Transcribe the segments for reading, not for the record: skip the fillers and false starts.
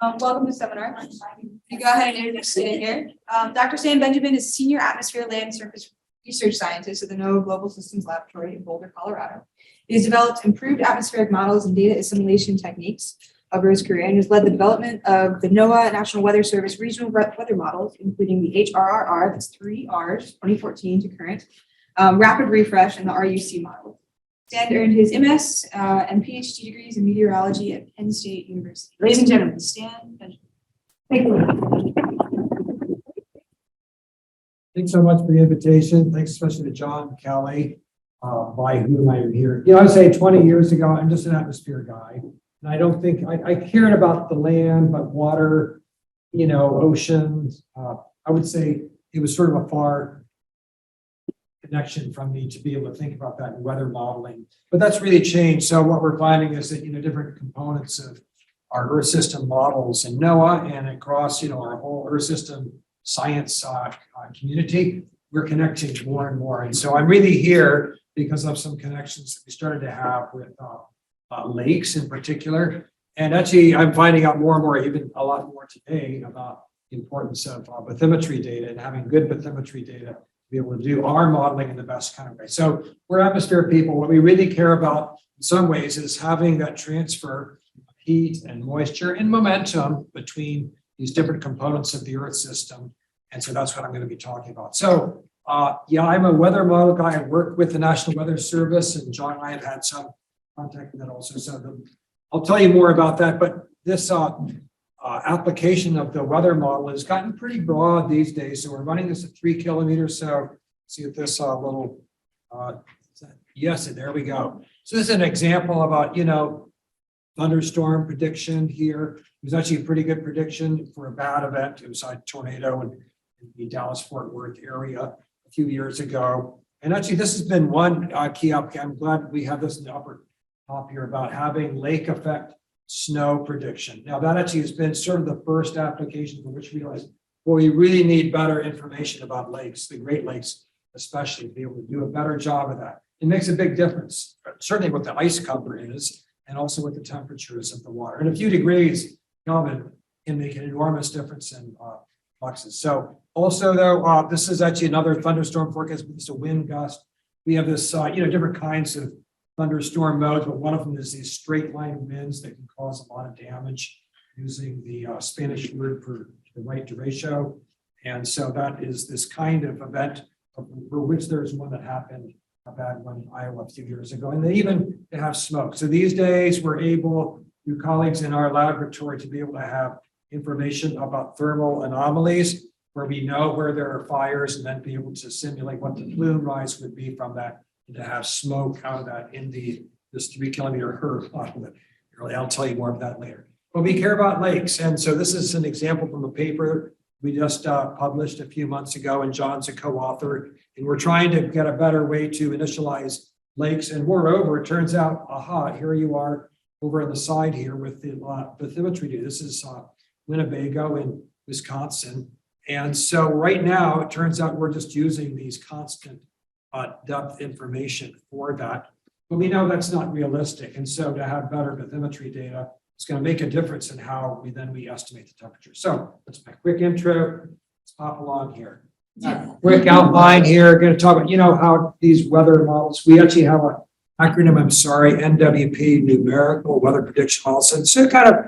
Welcome to the seminar. You go ahead and introduce it here. Dr. Sam Benjamin is Senior Atmosphere Land Surface Research Scientist at the NOAA Global Systems Laboratory in Boulder, Colorado. He has developed improved atmospheric models and data assimilation techniques over his career and has led the development of the NOAA National Weather Service regional weather models, including the HRRR, that's 3 R's, 2014 to current, rapid refresh, and the RUC model. Stan earned his MS and PhD degrees in meteorology at Penn State University. Ladies and gentlemen, Stan Benjamin. Thank you. Thanks so much for the invitation. Thanks especially to John Kelly, by whom I am here. You know, I would say 20 years ago, I'm just an atmosphere guy. And I don't think I cared about the land, but water, you know, oceans. I would say it was sort of a far connection from me to be able to think about that in weather modeling. But that's really changed. So what we're finding is that, you know, different components of our Earth system models in NOAA and across, you know, our whole Earth system science community, we're connecting more and more. And so I'm really here because of some connections that we started to have with lakes in particular. And actually, I'm finding out more and more, even a lot more today, about the importance of bathymetry data and having good bathymetry data to be able to do our modeling in the best kind of way. So we're atmosphere people. What we really care about in some ways is having that transfer of heat and moisture and momentum between these different components of the Earth system. And so that's what I'm going to be talking about. So yeah, I'm a weather model guy. I work with the National Weather Service, and John and I have had some contact with that also. So I'll tell you more about that. But this application of the weather model has gotten pretty broad these days. So we're running this at 3 kilometers. So see if this little, yes, there we go. So this is an example about, you know, thunderstorm prediction here. It was actually a pretty good prediction for a bad event. It was a tornado in the Dallas-Fort Worth area a few years ago. And actually, this has been one key application. I'm glad we have this in the upper top here about having lake effect snow prediction. Now, that actually has been sort of the first application for which we realized, well, we really need better information about lakes, the Great Lakes, especially to be able to do a better job of that. It makes a big difference, certainly what the ice cover is, and also with the temperatures of the water. And a few degrees Kelvin can make an enormous difference in fluxes. So also though, this is actually another thunderstorm forecast. It's a wind gust. We have this, you know, different kinds of thunderstorm modes, but one of them is these straight line winds that can cause a lot of damage using the Spanish word for the right derecho. And so that is this kind of event for which there's one that happened, a bad one in Iowa a few years ago, and they have smoke. So these days we're able, through colleagues in our laboratory, to be able to have information about thermal anomalies where we know where there are fires and then be able to simulate what the plume rise would be from that and to have smoke out of that in this 3 kilometer curve. I'll tell you more of that later. But we care about lakes. And so this is an example from a paper we just published a few months ago, and John's a co-author. And we're trying to get a better way to initialize lakes. And moreover, it turns out, aha, here you are over on the side here with the bathymetry. This is Winnebago in Wisconsin. And so right now, it turns out we're just using these constant depth information for that. But we know that's not realistic. And so to have better bathymetry data, it's going to make a difference in how we estimate the temperature. So that's my quick intro. Let's hop along here. Quick outline here. Going to talk about, you know, how these weather models, we actually have an acronym, NWP, Numerical Weather Prediction Models. And so kind of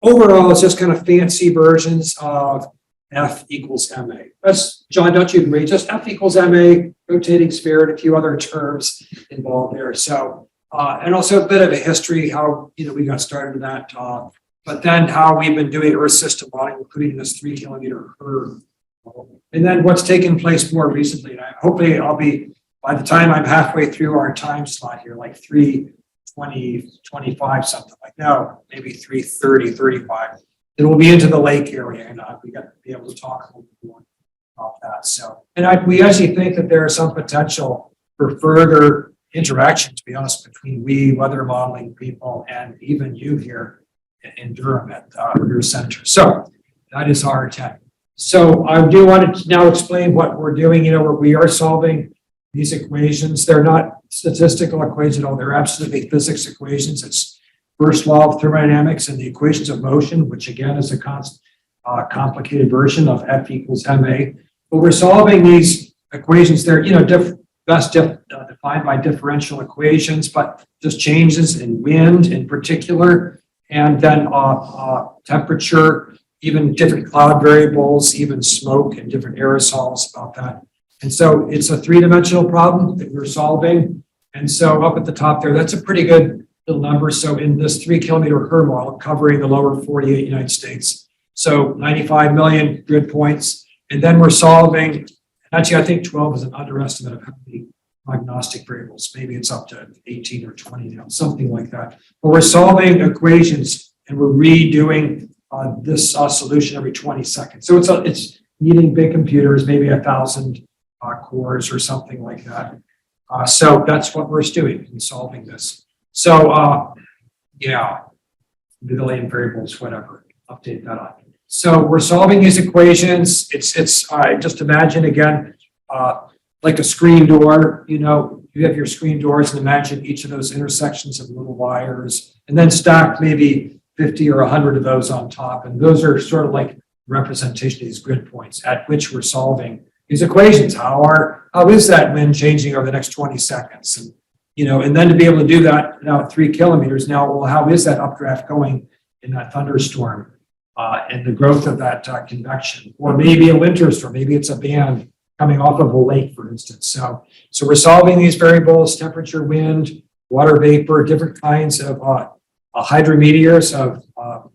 overall, it's just kind of fancy versions of F equals MA. That's, John, don't you agree? Just F equals MA, rotating sphere, and a few other terms involved there. So, and also a bit of a history, how, you know, we got started in that, but then how we've been doing Earth system modeling, including this 3 kilometer curve. And then what's taken place more recently, and hopefully I'll be, by the time I'm halfway through our time slot here, like 3:20, 25, something like that, maybe 3:30, 35. It will be into the lake area, and we got to be able to talk a little bit more about that. So, and we actually think that there is some potential for further interaction, to be honest, between we weather modeling people and even you here in Durham at your center. So that is our intent. So I do want to now explain what we're doing. You know, we are solving these equations. They're not statistical equations at all. They're absolutely physics equations. It's first law of thermodynamics and the equations of motion, which again is a complicated version of F equals ma. But we're solving these equations. They're, best defined by differential equations, but just changes in wind in particular, and then temperature, even different cloud variables, even smoke and different aerosols about that. And so it's a three-dimensional problem that we're solving. And so up at the top there, that's a pretty good little number. So in this 3 kilometer HRRR model covering the lower 48 United States, so 95 million grid points. And then we're solving, actually, I think 12 is an underestimate of how many prognostic variables. Maybe it's up to 18 or 20 now, something like that. But we're solving equations and we're redoing this solution every 20 seconds. So it's needing big computers, maybe 1,000 cores or something like that. So that's what we're doing in solving this. So yeah, million variables, whatever, update that on. So we're solving these equations. It's just imagine again, like a screen door, you have your screen doors and imagine each of those intersections of little wires and then stack maybe 50 or 100 of those on top. And those are sort of like representation of these grid points at which we're solving these equations. How is that wind changing over the next 20 seconds? And, and then to be able to do that now at 3 kilometers now, well, how is that updraft going in that thunderstorm and the growth of that convection? Or maybe a winter storm, maybe it's a band coming off of a lake, for instance. So we're solving these variables: temperature, wind, water vapor, different kinds of hydrometeors of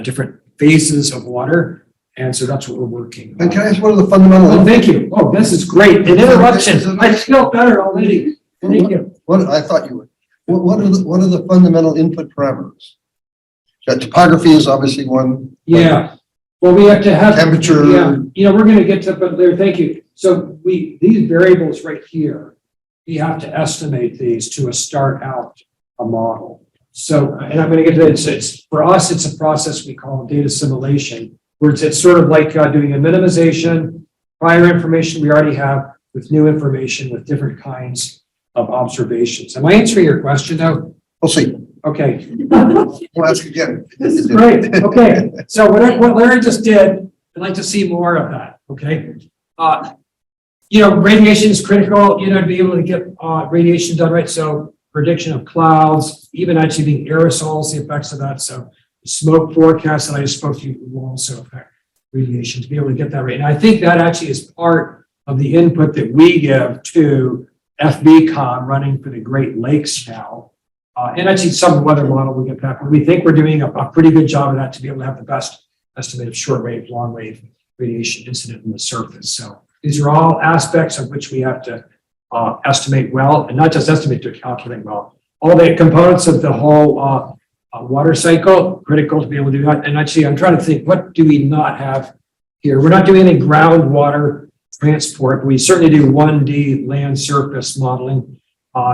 different phases of water. And so that's what we're working on. And can I ask what are the fundamental? Oh, thank you. Oh, this is great. An interruption. I feel better already. Thank you. What I thought you would. What are the fundamental input parameters? Topography is obviously one. Yeah. Well, we have to have temperature. Yeah. We're going to get to, but there. Thank you. So these variables right here, we have to estimate these to start out a model. So, and I'm going to get to it. It's for us, it's a process we call data assimilation, where it's sort of like doing a minimization, prior information we already have with new information with different kinds of observations. Am I answering your question though? We'll see. Okay. We'll ask again. This is great. Okay. So what Larry just did, I'd like to see more of that. Okay. Radiation is critical, to be able to get radiation done right. So prediction of clouds, even actually being aerosols, the effects of that. So smoke forecast that I just spoke to you will also affect radiation to be able to get that right. And I think that actually is part of the input that we give to FVCOM running for the Great Lakes now. And actually some weather model we get back. We think we're doing a pretty good job of that to be able to have the best estimate of short wave, long wave radiation incident in the surface. So these are all aspects of which we have to estimate well, and not just estimate, to calculate well. All the components of the whole water cycle, critical to be able to do that. And actually, I'm trying to think, what do we not have here? We're not doing any groundwater transport, but we certainly do 1D land surface modeling.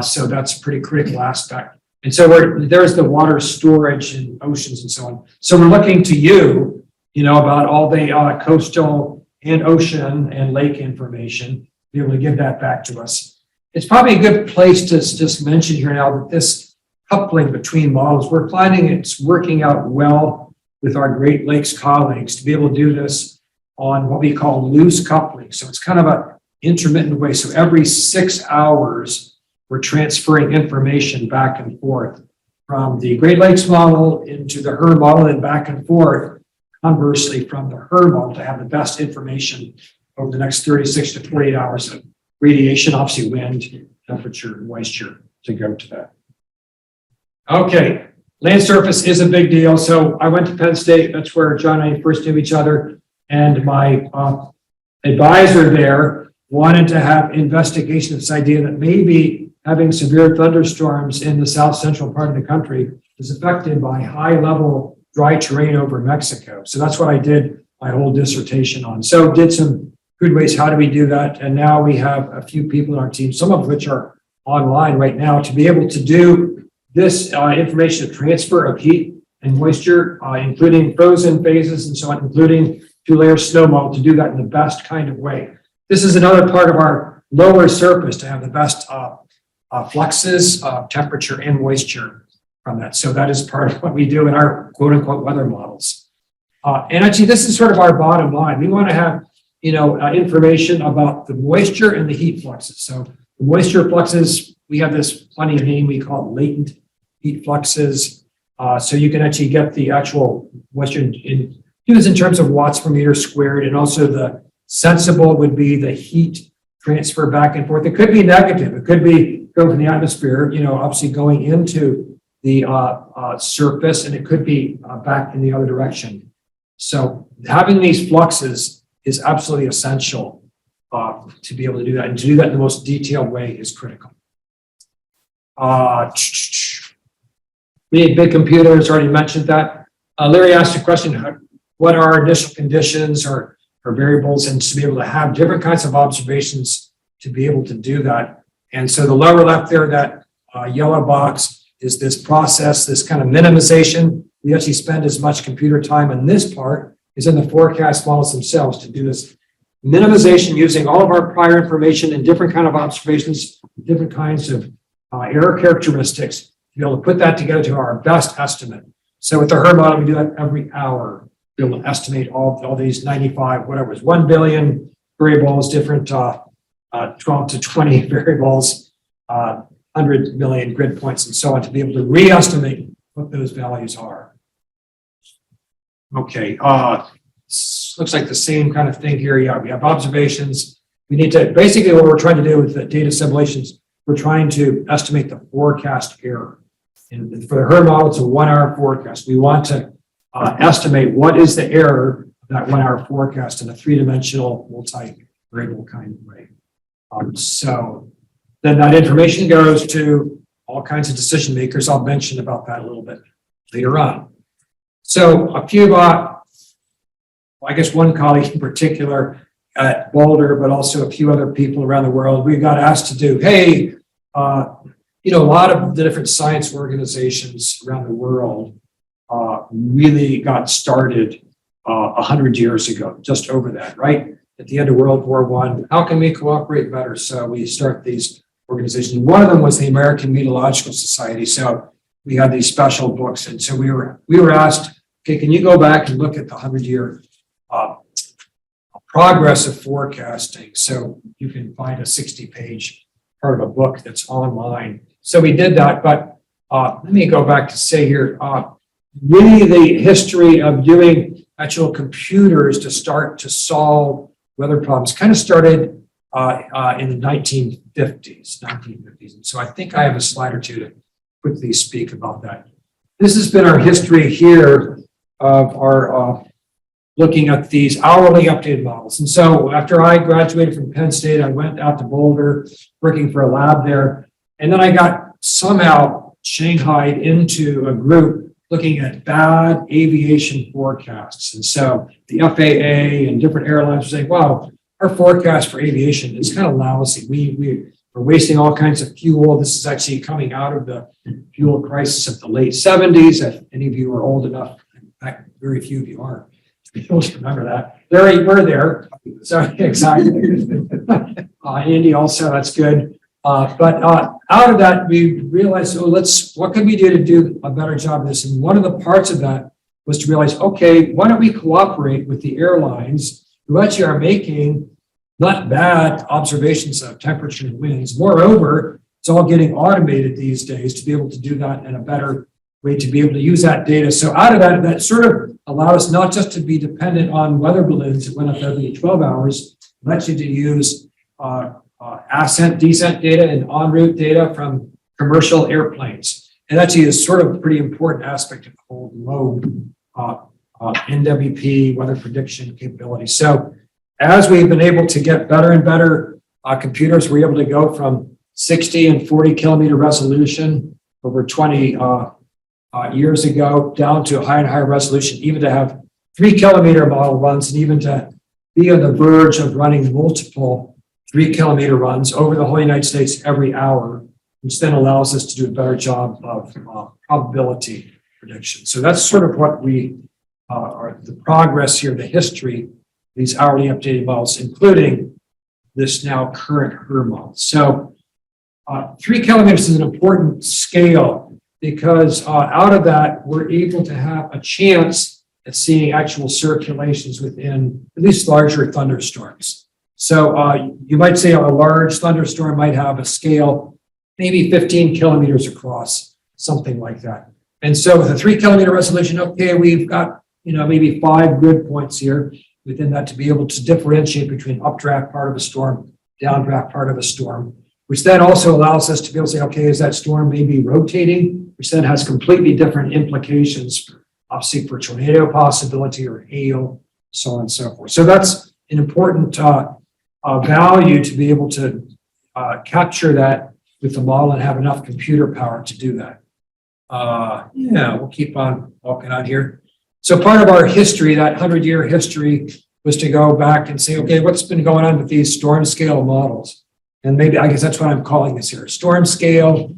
So that's a pretty critical aspect. And so there's the water storage in oceans and so on. So we're looking to you, about all the coastal and ocean and lake information, to be able to give that back to us. It's probably a good place to just mention here now that this coupling between models, we're finding it's working out well with our Great Lakes colleagues to be able to do this on what we call loose coupling. So it's kind of an intermittent way. So every 6 hours, we're transferring information back and forth from the Great Lakes model into the HRRR model and back and forth, conversely, from the HRRR model to have the best information over the next 36 to 48 hours of radiation, obviously wind, temperature, and moisture to go to that. Okay, land surface is a big deal. So I went to Penn State. That's where John and I first knew each other. And my advisor there wanted to have investigation of this idea that maybe having severe thunderstorms in the south central part of the country is affected by high level dry terrain over Mexico. So that's what I did my whole dissertation on. So did some good ways, how do we do that? And now we have a few people in our team, some of which are online right now, to be able to do this information of transfer of heat and moisture, including frozen phases and so on, including 2-layer snow model, to do that in the best kind of way. This is another part of our lower surface to have the best fluxes, temperature and moisture from that. So that is part of what we do in our quote unquote weather models. And actually, this is sort of our bottom line. We want to have, information about the moisture and the heat fluxes. So the moisture fluxes, we have this funny name we call latent heat fluxes. So you can actually get the actual moisture in use in terms of watts per meter squared, and also the sensible would be the heat transfer back and forth. It could be negative. It could be going from the atmosphere, obviously going into the surface, and it could be back in the other direction. So having these fluxes is absolutely essential to be able to do that, and to do that in the most detailed way is critical. We need big computers, already mentioned that. Larry asked a question, what are our initial conditions or variables, and to be able to have different kinds of observations to be able to do that. And so the lower left there, that yellow box is this process, this kind of minimization. We actually spend as much computer time on this part is in the forecast models themselves to do this minimization using all of our prior information and different kind of observations, different kinds of error characteristics to be able to put that together to our best estimate. So with the HRRR model, we do that every hour, be able to estimate all these 95, whatever it was, 1 billion variables, different 12 to 20 variables, 100 million grid points, and so on, to be able to re-estimate what those values are. Okay, looks like the same kind of thing here. Yeah, we have observations. We need to, basically what we're trying to do with the data simulations, we're trying to estimate the forecast error. And for the HRRR model, it's a 1 hour forecast. We want to estimate what is the error of that 1 hour forecast in a 3-dimensional multi-variable kind of way. So then that information goes to all kinds of decision makers. I'll mention about that a little bit later on. So a few, I guess one colleague in particular at Boulder, but also a few other people around the world, we got asked to do, hey, a lot of the different science organizations around the world really got started 100 years ago, just over that, right? At the end of World War I, how can we cooperate better? So we start these organizations. One of them was the American Meteorological Society. So we had these special books. And so we were asked, okay, can you go back and look at the 100-year progress of forecasting? So you can find a 60-page part of a book that's online. So we did that, but let me go back to say here, really the history of doing actual computers to start to solve weather problems kind of started in the 1950s. And so I think I have a slide or two to quickly speak about that. This has been our history here of our looking at these hourly updated models. And so after I graduated from Penn State, I went out to Boulder, working for a lab there. And then I got somehow shanghaied into a group looking at bad aviation forecasts. And so the FAA and different airlines were saying, wow, our forecast for aviation is kind of lousy. We're wasting all kinds of fuel. This is actually coming out of the fuel crisis of the late 70s. If any of you are old enough, in fact, very few of you are, to be able to remember that. Larry, we're there. So exactly. Andy also, that's good. But out of that, we realized, so what can we do to do a better job of this? And one of the parts of that was to realize, okay, why don't we cooperate with the airlines who actually are making not bad observations of temperature and winds. Moreover, it's all getting automated these days to be able to do that in a better way, to be able to use that data. So out of that, that sort of allowed us not just to be dependent on weather balloons that went up every 12 hours, but actually to use ascent, descent data and en route data from commercial airplanes. And actually is sort of a pretty important aspect of the whole load NWP weather prediction capability. So as we've been able to get better and better computers, we're able to go from 60 and 40 kilometer resolution over 20 years ago down to a higher and higher resolution, even to have 3 kilometer model runs, and even to be on the verge of running multiple 3 kilometer runs over the whole United States every hour, which then allows us to do a better job of probability prediction. So that's sort of what we are, the progress here, the history, these hourly updated models, including this now current HRRR model. So 3 kilometers is an important scale. because out of that, we're able to have a chance at seeing actual circulations within at least larger thunderstorms. So you might say a large thunderstorm might have a scale maybe 15 kilometers across, something like that. And so with a 3 kilometer resolution, okay, we've got, maybe 5 grid points here within that to be able to differentiate between updraft part of a storm, downdraft part of a storm, which then also allows us to be able to say, okay, is that storm maybe rotating, which then has completely different implications, obviously for tornado possibility or hail, so on and so forth. So that's an important value to be able to capture that with the model and have enough computer power to do that. Yeah, we'll keep on walking on here. So part of our history, that 100-year history, was to go back and say, okay, what's been going on with these storm scale models? And maybe, I guess that's what I'm calling this here, storm scale.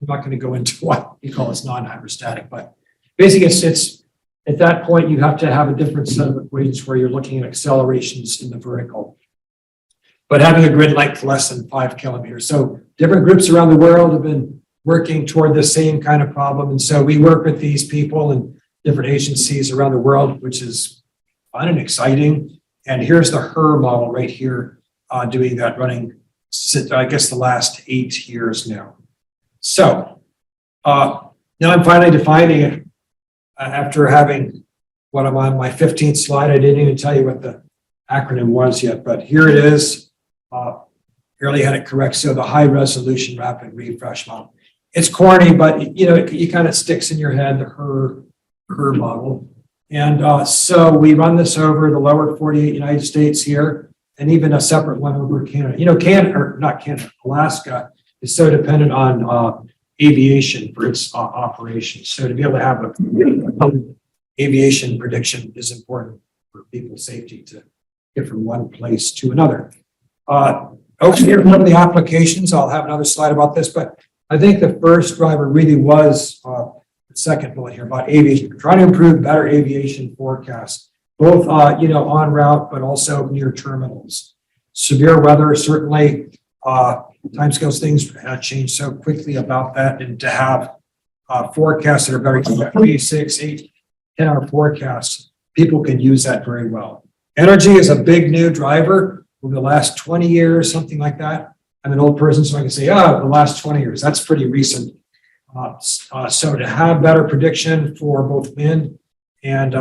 I'm not going to go into what we call as non-hydrostatic, but basically it's at that point, you have to have a different set of equations where you're looking at accelerations in the vertical, but having a grid length less than 5 kilometers. So different groups around the world have been working toward the same kind of problem. And so we work with these people and different agencies around the world, which is fun and exciting. And here's the HRRR model right here, doing that, running, I guess, the last 8 years now. So now I'm finally defining it after having what I'm on my 15th slide. I didn't even tell you what the acronym was yet, but here it is. Barely had it correct. So the high resolution rapid refresh model. It's corny, but it kind of sticks in your head, the HRRR model. And so we run this over the lower 48 United States here, and even a separate one over Canada. Not Canada, Alaska is so dependent on aviation for its operations. So to be able to have a aviation prediction is important for people's safety to get from one place to another. Over here, one of the applications, I'll have another slide about this, but I think the first driver really was the second bullet here about aviation. We're trying to improve better aviation forecasts, both en route, but also near terminals. Severe weather, certainly, timescales, things change so quickly about that, and to have forecasts that are very 3, 6, 8, 10-hour forecasts, people can use that very well. Energy is a big new driver over the last 20 years, something like that. I'm an old person, so I can say, the last 20 years, that's pretty recent. So to have better prediction for both wind and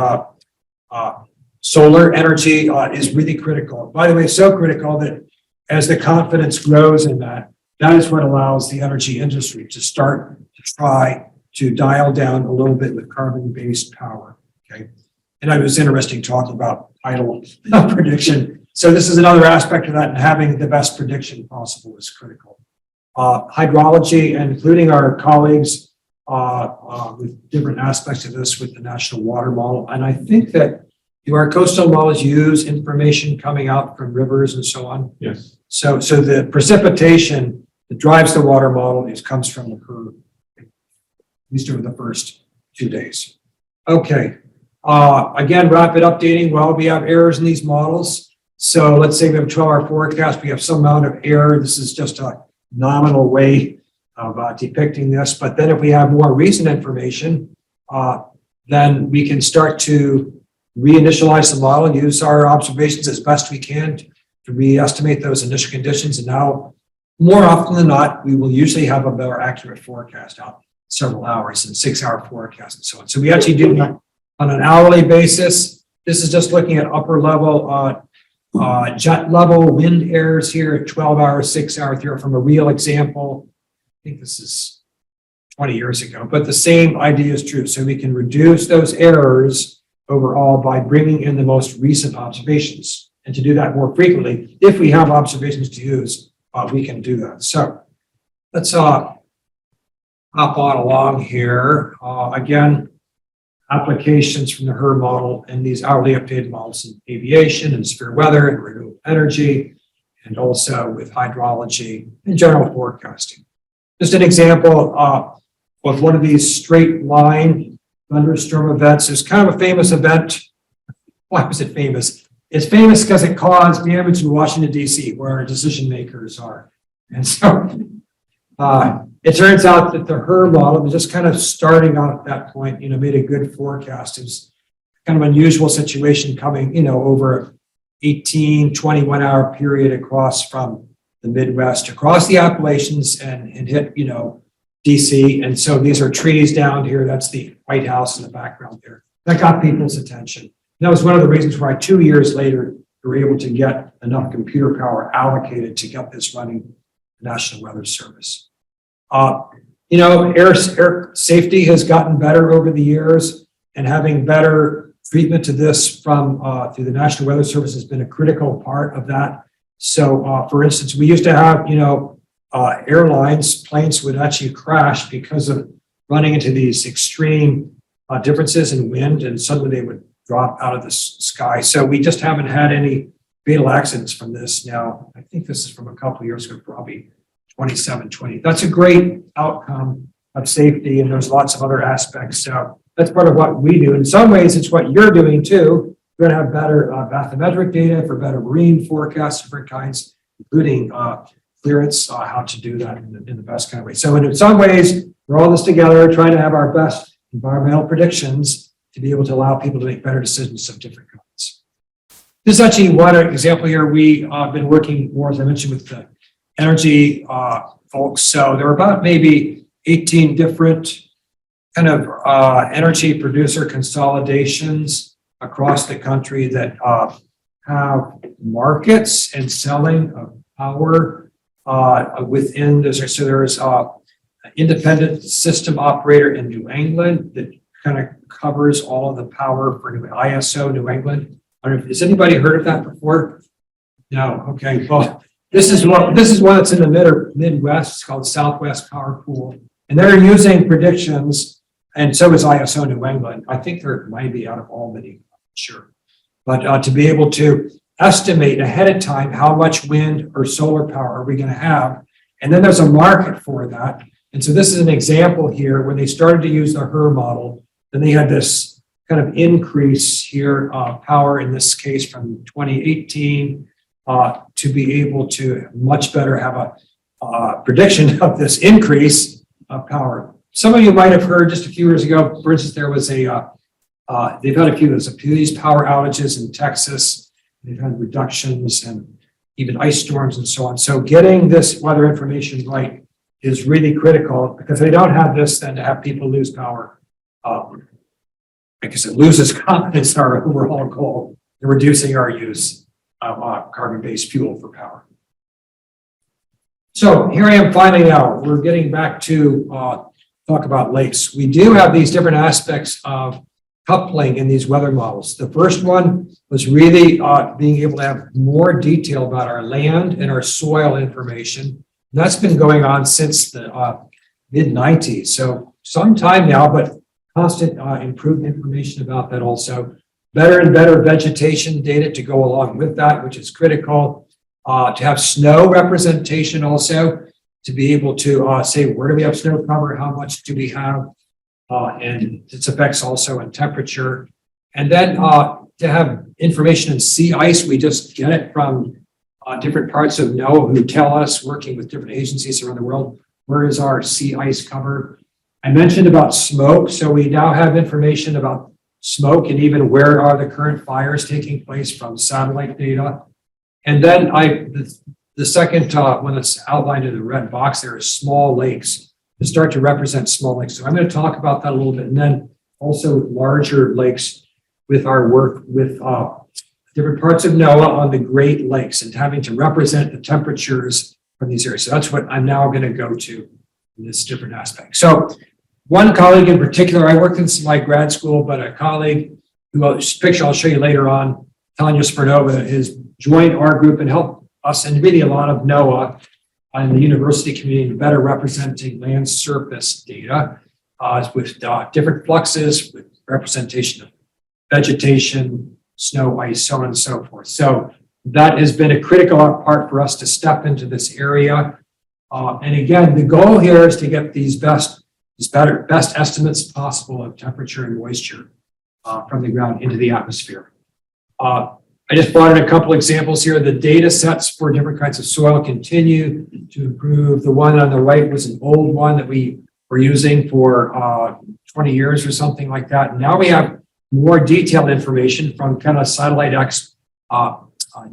solar energy is really critical. By the way, so critical that as the confidence grows in that, that is what allows the energy industry to start to try to dial down a little bit with carbon-based power, okay? And it was interesting talking about tidal prediction. So this is another aspect of that, and having the best prediction possible is critical. Hydrology, and including our colleagues with different aspects of this with the National Water Model. And I think that our coastal models use information coming out from rivers and so on. Yes. So the precipitation that drives the water model comes from the curve, at least over the first 2 days. Okay. Again, rapid updating. Well, we have errors in these models. So let's say we have a 12-hour forecast. We have some amount of error. This is just a nominal way of depicting this. But then if we have more recent information, then we can start to reinitialize the model and use our observations as best we can to re-estimate those initial conditions. And now, more often than not, we will usually have a better accurate forecast out several hours and 6-hour forecast and so on. So we actually do that on an hourly basis. This is just looking at upper level jet level wind errors here at 12 hours, 6 hours here from a real example. I think this is 20 years ago, but the same idea is true. So we can reduce those errors overall by bringing in the most recent observations. And to do that more frequently, if we have observations to use, we can do that. So let's hop on along here. Again, applications from the HRRR model and these hourly updated models in aviation and severe weather and renewable energy, and also with hydrology and general forecasting. Just an example of one of these straight line thunderstorm events. It's kind of a famous event. Why was it famous? It's famous because it caused damage in Washington, D.C., where our decision makers are. And so it turns out that the HRRR model was just kind of starting out at that point, made a good forecast. It was kind of unusual situation coming, over 18, 21 hour period across from the Midwest, across the Appalachians and hit, DC. And so these are trees down here. That's the White House in the background there. That got people's attention. And that was one of the reasons why 2 years later, we were able to get enough computer power allocated to get this running the National Weather Service. Air safety has gotten better over the years, and having better treatment to this from through the National Weather Service has been a critical part of that. So, for instance, we used to have, planes would actually crash because of running into these extreme differences in wind, and suddenly they would drop out of the sky. So we just haven't had any fatal accidents from this now. I think this is from a couple of years ago, probably 20. That's a great outcome of safety, and there's lots of other aspects. So that's part of what we do. In some ways, it's what you're doing too. We're going to have better bathymetric data for better marine forecasts, different kinds, including clearance, how to do that in the best kind of way. So in some ways, we're all this together, trying to have our best environmental predictions to be able to allow people to make better decisions of different kinds. This is actually one example here. We've been working more, as I mentioned, with the energy folks. So there are about maybe 18 different kind of energy producer consolidations across the country that have markets and selling of power within this. So there's an independent system operator in New England that kind of covers all of the power for ISO New England. I don't know, has anybody heard of that before? No. Okay. Well, this is one that's in the Midwest. It's called Southwest Power Pool, and they're using predictions. And so is ISO New England. I think there might be out of Albany. I'm not sure, but to be able to estimate ahead of time how much wind or solar power are we going to have, and then there's a market for that. And so this is an example here when they started to use the HRRR model. Then they had this kind of increase here, power in this case from 2018 to be able to much better have a prediction of this increase of power. Some of you might have heard just a few years ago, for instance, there was they've had a few of these power outages in Texas. They've had reductions and even ice storms and so on. So getting this weather information right is really critical, because if they don't have this, then to have people lose power, I guess it loses confidence in our overall goal in reducing our use of carbon-based fuel for power. So here I am finally now. We're getting back to talk about lakes. We do have these different aspects of coupling in these weather models. The first one was really being able to have more detail about our land and our soil information. And that's been going on since the mid-90s. So some time now, but constant improved information about that also. Better and better vegetation data to go along with that, which is critical. To have snow representation also, to be able to say, where do we have snow cover? How much do we have? And its effects also in temperature. And then to have information in sea ice, we just get it from different parts of NOAA who tell us, working with different agencies around the world, where is our sea ice cover? I mentioned about smoke. So we now have information about smoke and even where are the current fires taking place from satellite data. And then the second one that's outlined in the red box there is small lakes, to start to represent small lakes. So I'm going to talk about that a little bit, and then also larger lakes with our work with different parts of NOAA on the Great Lakes and having to represent the temperatures from these areas. So that's what I'm now going to go to in this different aspect. So one colleague in particular, I worked in my grad school, but a colleague whose picture I'll show you later on, Tanya Spernova, has joined our group and helped us and really a lot of NOAA and the university community better representing land surface data with different fluxes, with representation of vegetation, snow, ice, so on and so forth. So that has been a critical part for us to step into this area. And again, the goal here is to get these best estimates possible of temperature and moisture from the ground into the atmosphere. I just brought in a couple examples here. The data sets for different kinds of soil continue to improve. The one on the right was an old one that we were using for 20 years or something like that. And now we have more detailed information from kind of satellite X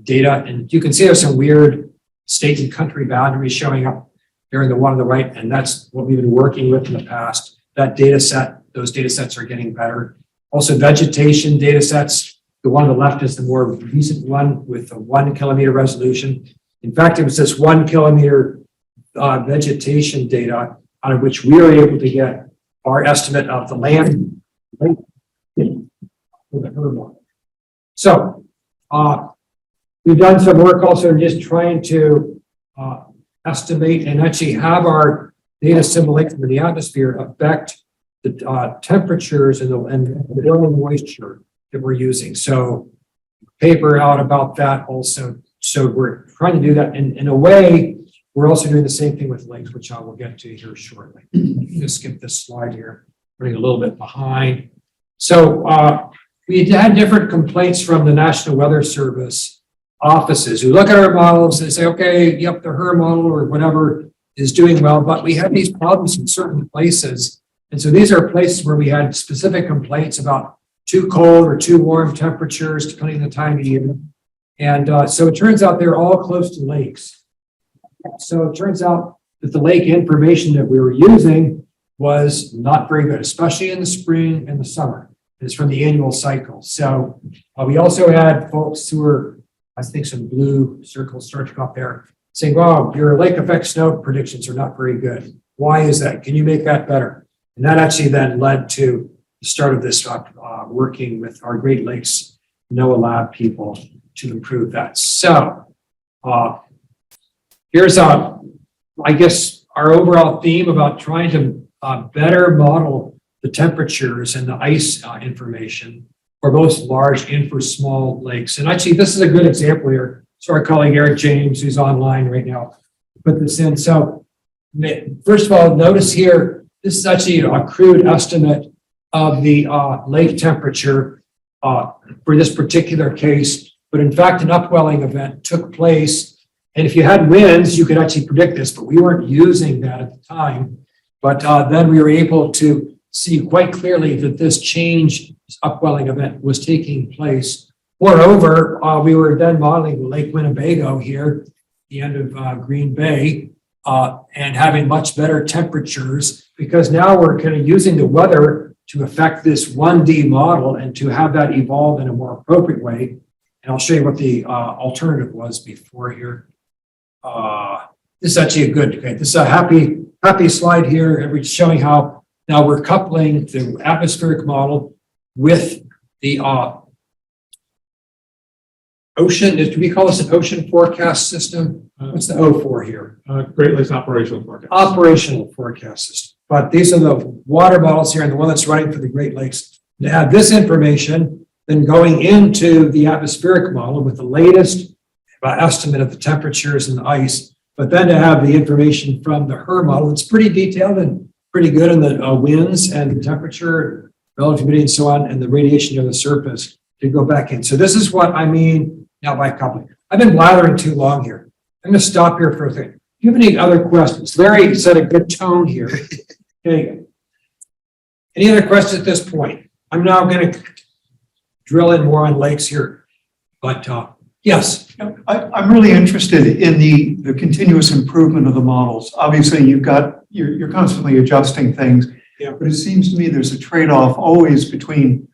data. And you can see there's some weird state and country boundaries showing up there in the one on the right. And that's what we've been working with in the past. That data set, those data sets are getting better. Also vegetation data sets. The one on the left is the more recent one with a 1 kilometer resolution. In fact, it was this 1 kilometer vegetation data out of which we were able to get our estimate of the land. So we've done some work also in just trying to estimate and actually have our data simulation in the atmosphere affect the temperatures and the Durham moisture that we're using. So paper out about that also. So we're trying to do that in a way. We're also doing the same thing with lakes, which I will get to here shortly. Just skip this slide here, running a little bit behind. So we had different complaints from the National Weather Service offices who look at our models and say, okay, yep, the HRRR model or whatever is doing well, but we had these problems in certain places. And so these are places where we had specific complaints about too cold or too warm temperatures, depending on the time of year. And so it turns out they're all close to lakes. So it turns out that the lake information that we were using was not very good, especially in the spring and the summer. It's from the annual cycle. So we also had folks who were, I think some blue circles starting up there saying, wow, your lake effect snow predictions are not very good. Why is that? Can you make that better? And that actually then led to the start of this working with our Great Lakes NOAA lab people to improve that. So here's I guess our overall theme about trying to better model the temperatures and the ice information for both large and for small lakes. And actually, this is a good example here. So our colleague Eric James, who's online right now, put this in. So first of all, notice here, this is actually a crude estimate of the lake temperature for this particular case. But in fact, an upwelling event took place. And if you had winds, you could actually predict this, but we weren't using that at the time. But then we were able to see quite clearly that this change, this upwelling event was taking place. Moreover, we were then modeling Lake Winnebago here, the end of Green Bay, and having much better temperatures because now we're kind of using the weather to affect this 1D model and to have that evolve in a more appropriate way. And I'll show you what the alternative was before here. This is actually a good, okay, this is a happy slide here. And we're showing how now we're coupling the atmospheric model with the ocean. Do we call this an ocean forecast system? What's the O for here? Great Lakes Operational Forecast. Operational forecast system. But these are the water models here and the one that's running for the Great Lakes. To have this information, then going into the atmospheric model with the latest estimate of the temperatures and the ice, but then to have the information from the HRRR model, it's pretty detailed and pretty good in the winds and the temperature, relative humidity and so on, and the radiation near the surface to go back in. So this is what I mean now by coupling. I've been blathering too long here. I'm going to stop here for a second. Do you have any other questions? Larry set a good tone here. Okay. Any other questions at this point? I'm now going to drill in more on lakes here, but yes. I'm really interested in the continuous improvement of the models. Obviously, you're constantly adjusting things, Yeah. but it seems to me there's a trade-off always between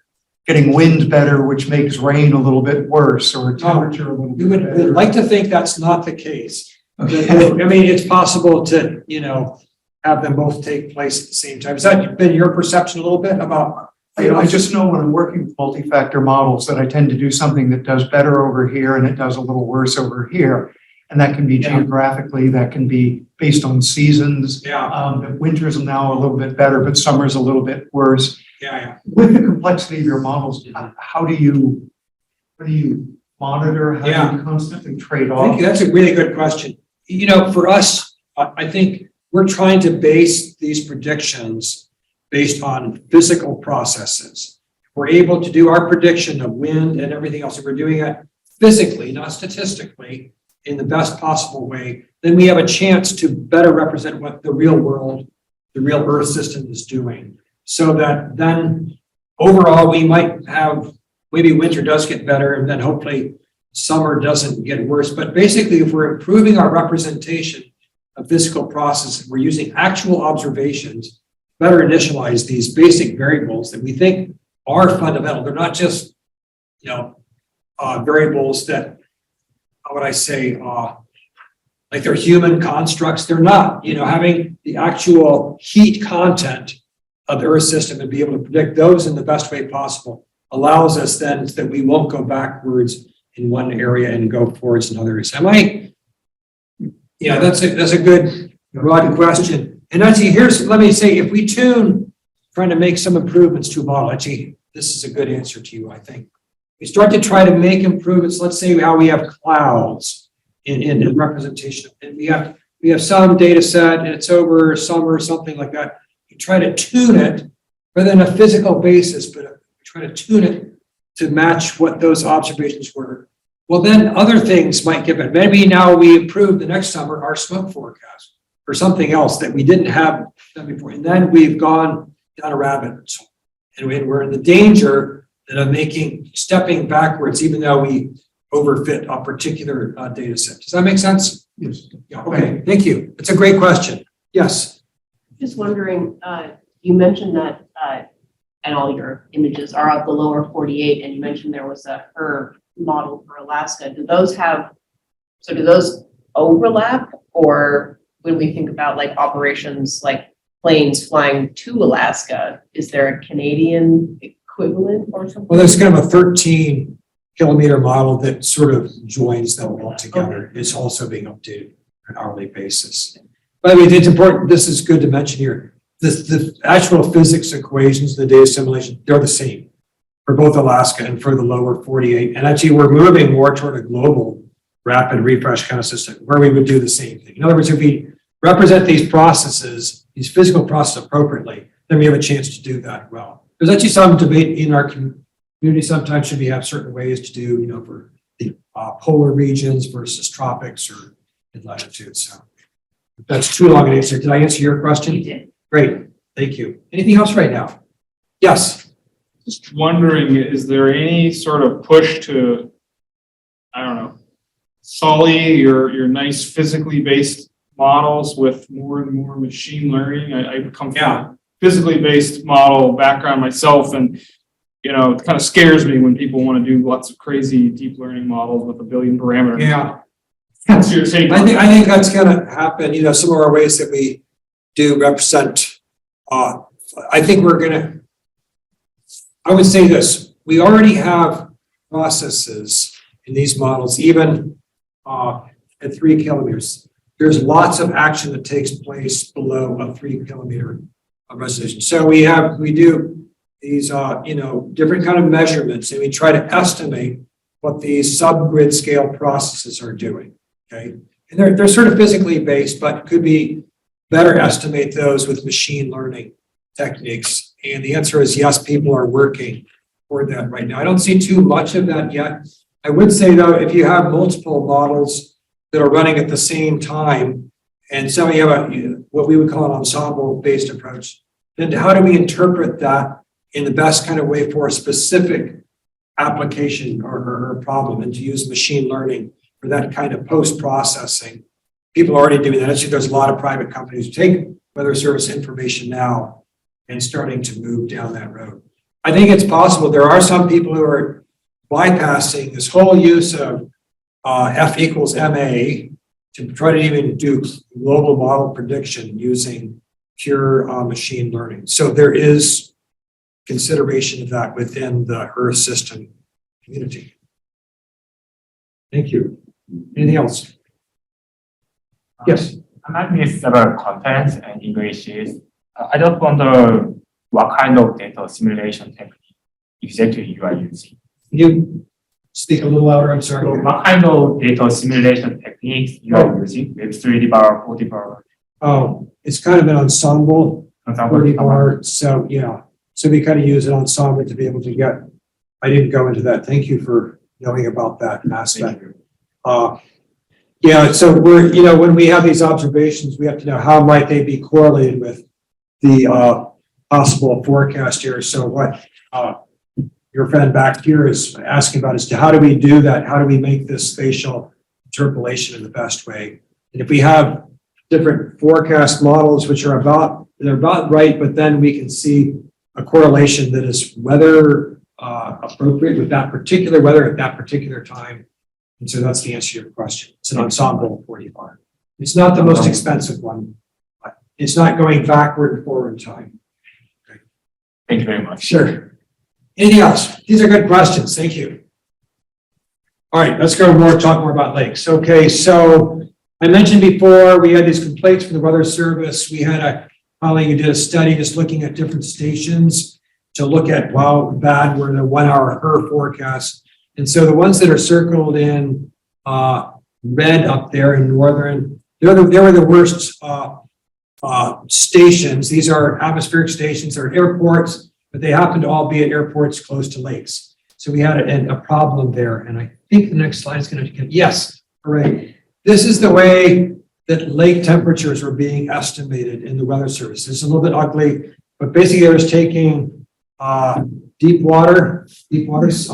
getting wind better, which makes rain a little bit worse, or temperature a little We bit would better. like to think that's not the case. Okay. I mean, it's possible to, have them both take place at the same time. Has that been your perception a little bit about? I just know when I'm working with multi-factor models that I tend to do something that does better over here and it does a little worse over here. And that can be Yeah. geographically, that can be based on seasons. Yeah, Winters are now a little bit better, but summer's a little bit worse. yeah. With the complexity of your models, how do you monitor? How Yeah. do you constantly trade Thank off? you. That's a really good question. For us, I think we're trying to base these predictions based on physical processes. We're able to do our prediction of wind and everything else. If we're doing it physically, not statistically, in the best possible way, then we have a chance to better represent what the real world, the real Earth system is doing. So that then overall, we might have, maybe winter does get better and then hopefully summer doesn't get worse. But basically, if we're improving our representation of physical processes, we're using actual observations, better initialize these basic variables that we think are fundamental. They're not just, variables that, how would I say, like they're human constructs. They're not, having the actual heat content of the Earth system and be able to predict those in the best way possible allows us then that we won't go backwards in one area and go forwards in other areas. Yeah, that's a good broad question. And actually, let me say, if we trying to make some improvements to a model, actually, this is a good answer to you, I think. We start to try to make improvements, let's say how we have clouds in the representation, and we have some data set and it's over summer or something like that. We try to tune it rather than a physical basis, but we try to tune it to match what those observations were. Well, then other things might give it. Maybe now we improve the next summer our smoke forecast or something else that we didn't have done before. And then we've gone down a rabbit hole. And we're in the danger of stepping backwards, even though we overfit a particular data set. Does that make sense? Yes. Yeah, okay, thank you. It's a great question. Yes. Just wondering, you mentioned that, and all your images are of the lower 48, and you mentioned there was a HRRR model for Alaska. Do those overlap? Or when we think about like operations, like planes flying to Alaska, is there a Canadian equivalent or something? Well, there's kind of a 13-kilometer model that sort of joins them all together. Okay. It's also being updated on an hourly basis. By the way, it's important, this is good to mention here, the actual physics equations, the data simulation, they're the same for both Alaska and for the lower 48. And actually, we're moving more toward a global rapid refresh kind of system where we would do the same thing. In other words, if we represent these processes, these physical processes appropriately, then we have a chance to do that well. There's actually some debate in our community. Sometimes should we have certain ways to do, for the polar regions versus tropics or in latitudes. So that's too long an answer. Did I answer your question? You did. Great. Thank you. Anything else right now? Yes. Just wondering, is there any sort of push to, I don't know, sully your nice physically based models with more and more machine learning? I come from a physically based model background myself, and it kind of scares me when people want to do lots of crazy deep learning models with 1 billion parameters. Yeah. What's your take on that? I think that's going to happen. Some of our ways that we do represent, I think I would say this, we already have processes in these models, even at 3 kilometers. There's lots of action that takes place below a 3 kilometer resolution. So we do these, different kind of measurements, and we try to estimate what these subgrid scale processes are doing. Okay, and they're sort of physically based, but could be better estimate those with machine learning techniques. And the answer is yes, people are working for that right now. I don't see too much of that yet. I would say though, if you have multiple models that are running at the same time, and so you have what we would call an ensemble-based approach, then how do we interpret that in the best kind of way for a specific application or problem, and to use machine learning for that kind of post-processing? People are already doing that. Actually, there's a lot of private companies who take weather service information now and starting to move down that road. I think it's possible. There are some people who are bypassing this whole use of F equals MA to try to even do global model prediction using pure machine learning. So there is consideration of that within the Earth system community. Thank you. Anything else? Yes. I might miss several contents and Englishes. I just wonder what kind of data simulation technique exactly you are using. Can you speak a little louder? I'm sorry. So what kind of data simulation techniques you are using? Maybe 3D bar, 4D bar. Oh, it's kind of an ensemble 30 bar. So yeah. So we kind of use an ensemble to be able to get, I didn't go into that. Thank you for knowing about that aspect. Yeah, so we're, when we have these observations, we have to know how might they be correlated with the possible forecast here. So what your friend back here is asking about is how do we do that? How do we make this spatial interpolation in the best way? And if we have different forecast models, which are they're about right, but then we can see a correlation that is weather appropriate with that particular weather at that particular time. And so that's the answer to your question. It's an ensemble 45. It's not the most expensive one. But it's not going backward and forward in time. Thank you very much. Sure. Anything else? These are good questions. Thank you. All right, let's talk more about lakes. Okay, so I mentioned before we had these complaints from the Weather Service. We had a colleague who did a study just looking at different stations to look at how bad were the 1 hour HRRR forecasts. And so the ones that are circled in red up there in northern, they were the worst stations. These are atmospheric stations, they're airports, but they happen to all be at airports close to lakes. So we had a problem there. And I think the next slide is going to, yes, hooray. This is the way that lake temperatures were being estimated in the Weather Service. It's a little bit ugly, but basically it was taking deep bodies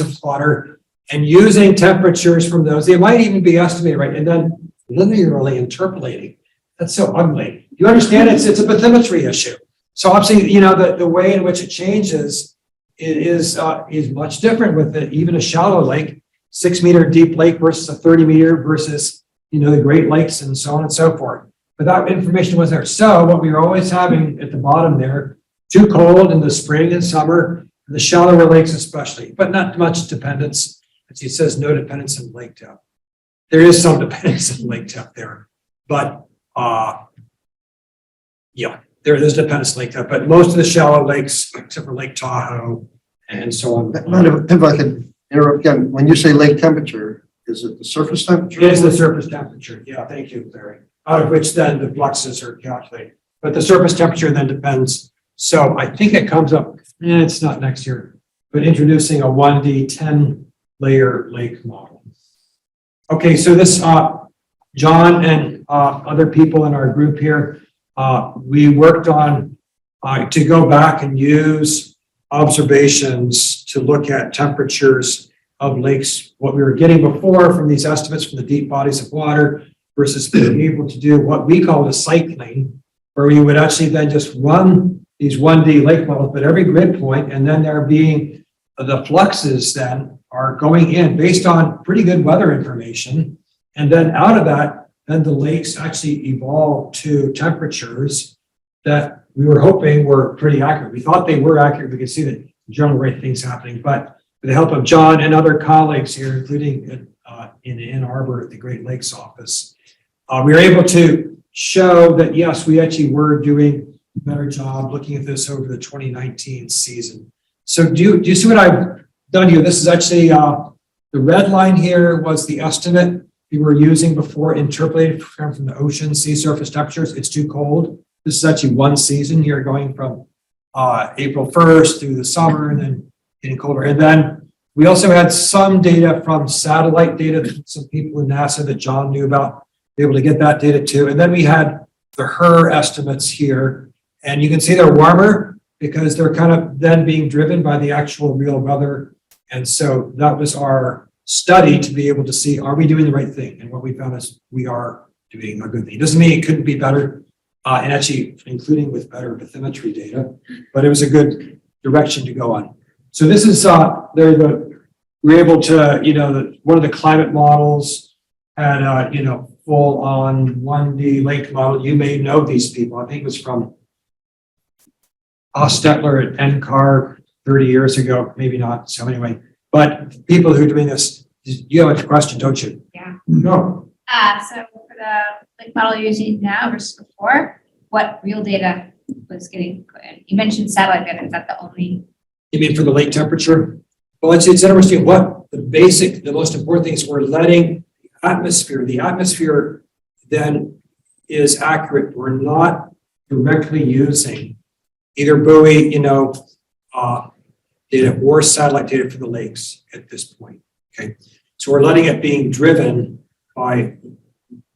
of water and using temperatures from those. They might even be estimated, right? And then linearly interpolating. That's so ugly. You understand it's a bathymetry issue. So obviously, the way in which it changes is much different with even a shallow lake, 6 meter deep lake versus a 30 meter versus, the Great Lakes and so on and so forth. But that information was there. So what we were always having at the bottom there, too cold in the spring and summer, the shallower lakes especially, but not much dependence. As it says, no dependence in lake depth. There is some dependence in lake depth there, but there is dependence in lake depth, but most of the shallow lakes, except for Lake Tahoe and so on. If I could interrupt again, when you say lake temperature, is it the surface temperature? It is the surface temperature. Yeah, thank you, Larry. Out of which then the fluxes are calculated. But the surface temperature then depends. So I think it comes up, it's not next year, but introducing a 1D 10 layer lake model. Okay, so this, John and other people in our group here, we worked on to go back and use observations to look at temperatures of lakes, what we were getting before from these estimates from the deep bodies of water versus being able to do what we call the cycling, where we would actually then just run these 1D lake models, but every grid point, and then there being the fluxes then are going in based on pretty good weather information. And then out of that, then the lakes actually evolve to temperatures that we were hoping were pretty accurate. We thought they were accurate. We could see the general rate of things happening, but with the help of John and other colleagues here, including in Ann Arbor at the Great Lakes office, we were able to show that, yes, we actually were doing a better job looking at this over the 2019 season. So do you see what I've done here? This is actually the red line here was the estimate we were using before, interpolated from the ocean sea surface temperatures. It's too cold. This is actually one season here going from April 1st through the summer and then getting colder. And then we also had some data from satellite data that some people in NASA that John knew about, be able to get that data too. And then we had the HRRR estimates here, and you can see they're warmer because they're kind of then being driven by the actual real weather. And so that was our study to be able to see, are we doing the right thing? And what we found is we are doing a good thing. It doesn't mean it couldn't be better, and actually including with better bathymetry data, but it was a good direction to go on. So this is, we're able to, one of the climate models had, full on 1D lake model. You may know these people. I think it was from Ostetler at NCAR 30 years ago, maybe not. So anyway, but people who are doing this, you have a question, don't you? Yeah. No. So for the lake model you're using now versus before, what real data was getting put in? You mentioned satellite data. Is that the only? You mean for the lake temperature? Well, it's interesting what the most important thing is we're letting the atmosphere then is accurate. We're not directly using either buoy, data or satellite data for the lakes at this point. Okay, so we're letting it being driven by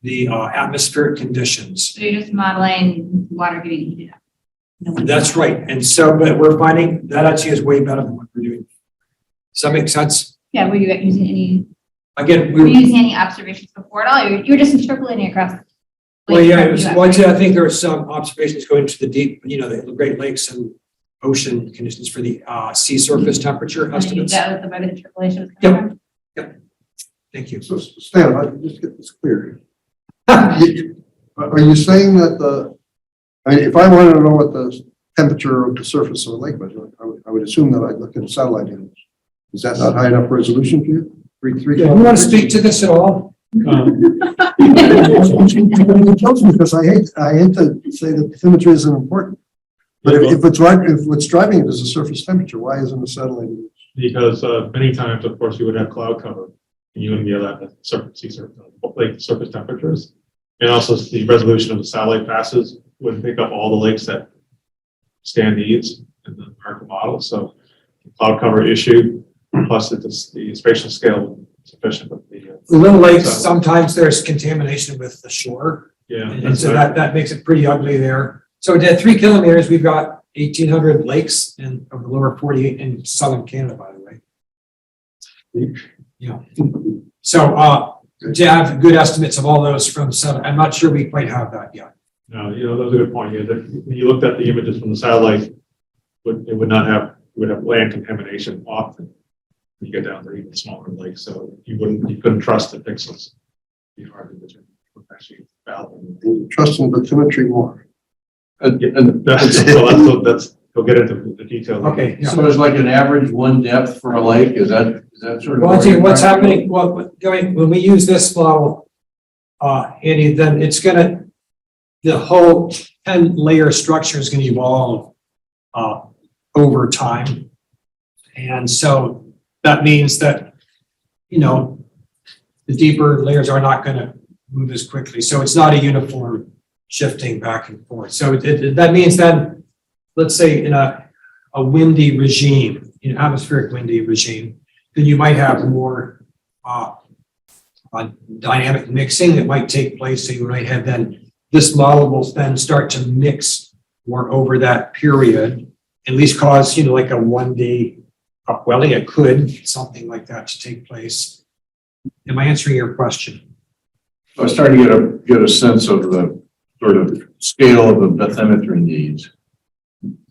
the atmospheric conditions. So you're just modeling water getting heated up. That's right. And so, but we're finding that actually is way better than what we're doing. Does that make sense? Yeah, were you using any, Again, were you using any observations before at all? You're just interpolating across? well, yeah, it was, US, well, right? I think there are some observations going to the deep, the Great Lakes and ocean conditions for the sea surface temperature And then you- estimates. That was where the interpolation was Yep. coming from? Thank you. So Stan, I can just get this clear. Are you saying that if I wanted to know what the temperature of the surface of a lake was, I would assume that I'd look at a satellite image. Is that not high enough resolution for you? Yeah, you want to speak to this at all? Because I hate to say that bathymetry isn't important. But if what's driving it is the surface temperature, why isn't a satellite image? Because many times, of course, you would have cloud cover and you wouldn't be able to have lake surface temperatures. And also the resolution of the satellite passes would pick up all the lakes that Stan needs in the numerical model. So cloud cover issue, plus the spatial scale sufficient with the. The little lakes, satellite. sometimes there's contamination with the shore. Yeah. And so that makes it pretty ugly there. So at 3 kilometers, we've got 1,800 lakes in of the lower 48 in southern Canada, by the way. Yeah. So to have good estimates of all those from southern, I'm not sure we quite have that yet. No, that was a good point. Yeah, when you looked at the images from the satellite, it would have land contamination often. You get down to even smaller lakes, so you couldn't trust the pixels. It'd be hard to determine what actually valid. Trust in bathymetry more. And that's we'll get into the details. Okay. Yeah. So it's like an average one depth for a lake, is that sort of? Well, I'll tell you what's happening. Well, when we use this model, Andy, then it's the whole 10-layer structure is going to evolve over time. And so that means that, the deeper layers are not going to move as quickly. So it's not a uniform shifting back and forth. So that means then, let's say in a windy regime, atmospheric windy regime, then you might have more dynamic mixing that might take place. So you might have then, this model will then start to mix more over that period, at least cause, like a 1-day upwelling. It could, something like that to take place. Am I answering your question? I was starting to get a sense of the sort of scale of the bathymetry needs.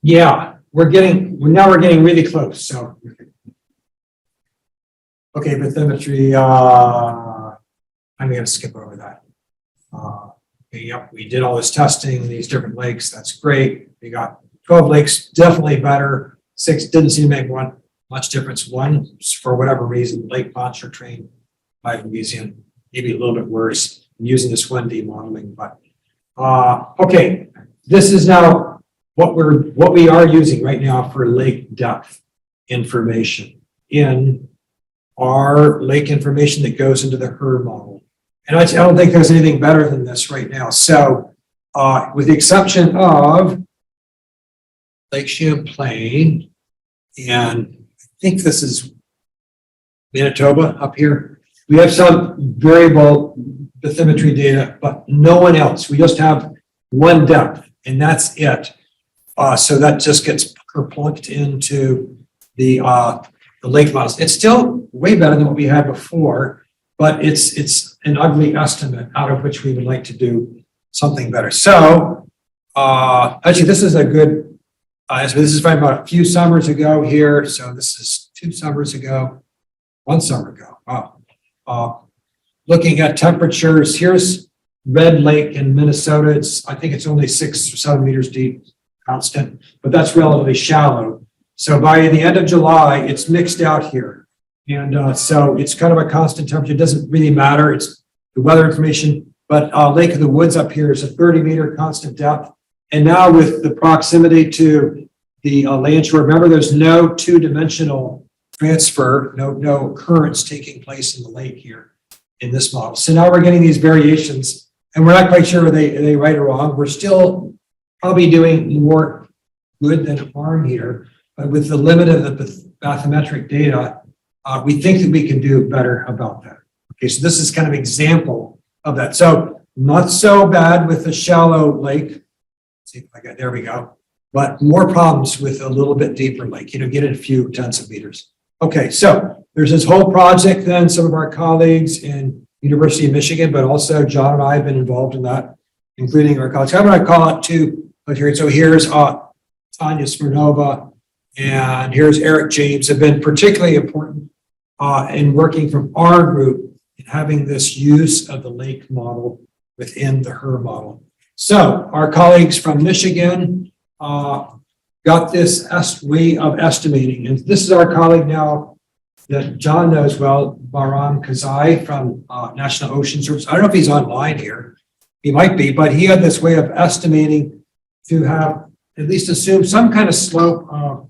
Yeah, we're getting really close. So, okay, bathymetry, I'm going to skip over that. Okay, yep, we did all this testing, these different lakes. That's great. We got 12 lakes, definitely better. 6 didn't seem to make much difference. 1, for whatever reason, Lake Pontchartrain by Louisiana, maybe a little bit worse. I'm using this 1D modeling, but okay, this is now what we are using right now for lake depth information in our lake information that goes into the HRRR model. And I don't think there's anything better than this right now. So with the exception of Lake Champlain, and I think this is Manitoba up here, we have some variable bathymetry data, but no one else. We just have one depth, and that's it. So that just gets plugged into the lake models. It's still way better than what we had before, but it's an ugly estimate out of which we would like to do something better. So actually, this is a good. So this is from about a few summers ago here. So this is 2 summers ago, 1 summer ago. Wow. Looking at temperatures, here's Red Lake in Minnesota. I think it's only 6 or 7 meters deep, constant, but that's relatively shallow. So by the end of July, it's mixed out here. And so it's kind of a constant temperature. It doesn't really matter. It's the weather information, but Lake of the Woods up here is a 30-meter constant depth. And now with the proximity to the land shore, remember there's no 2-dimensional transfer, no currents taking place in the lake here in this model. So now we're getting these variations, and we're not quite sure are they right or wrong. We're still probably doing more good than harm here. but with the limit of the bathymetric data, we think that we can do better about that. Okay, so this is kind of example of that. So not so bad with the shallow lake. Let's see if I got, there we go. But more problems with a little bit deeper lake, get it a few tens of meters. Okay, so there's this whole project then, some of our colleagues in University of Michigan, but also John and I have been involved in that, including our colleagues. I'm going to call it two. So here's Tanya Smirnova and here's Eric James, have been particularly important in working from our group in having this use of the lake model within the HRRR model. So our colleagues from Michigan got this way of estimating, and this is our colleague now that John knows well, Bahram Kazai from National Ocean Service. I don't know if he's online here. He might be, but he had this way of estimating to have at least assume some kind of slope of,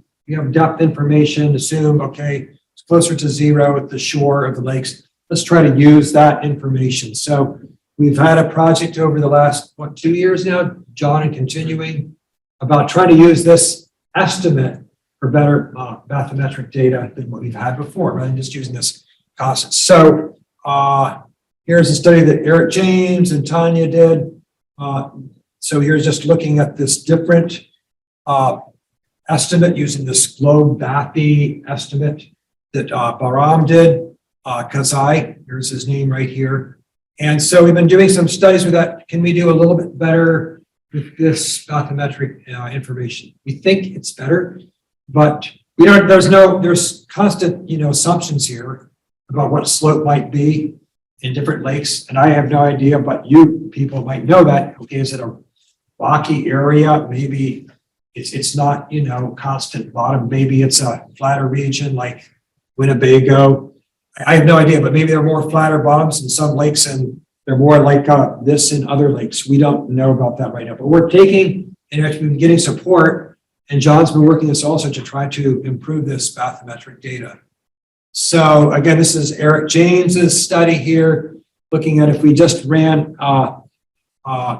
depth information, assume, okay, it's closer to zero at the shore of the lakes. Let's try to use that information. So we've had a project over the last, 2 years now, John, and continuing about trying to use this estimate for better bathymetric data than what we've had before, rather than just using this constant. So here's a study that Eric James and Tanya did. So here's just looking at this different estimate using this globe bathy estimate that Bahram did, Kazai, here's his name right here. And so we've been doing some studies with that. Can we do a little bit better with this bathymetric information? We think it's better, but there's constant, assumptions here about what slope might be in different lakes. And I have no idea, but you people might know that. Okay, is it a rocky area? Maybe it's not, constant bottom. Maybe it's a flatter region like Winnebago. I have no idea, but maybe there are more flatter bottoms in some lakes and they're more like this in other lakes. We don't know about that right now, but we're taking, and we've been getting support, and John's been working this also to try to improve this bathymetric data. So again, this is Eric James's study here, looking at if we just ran,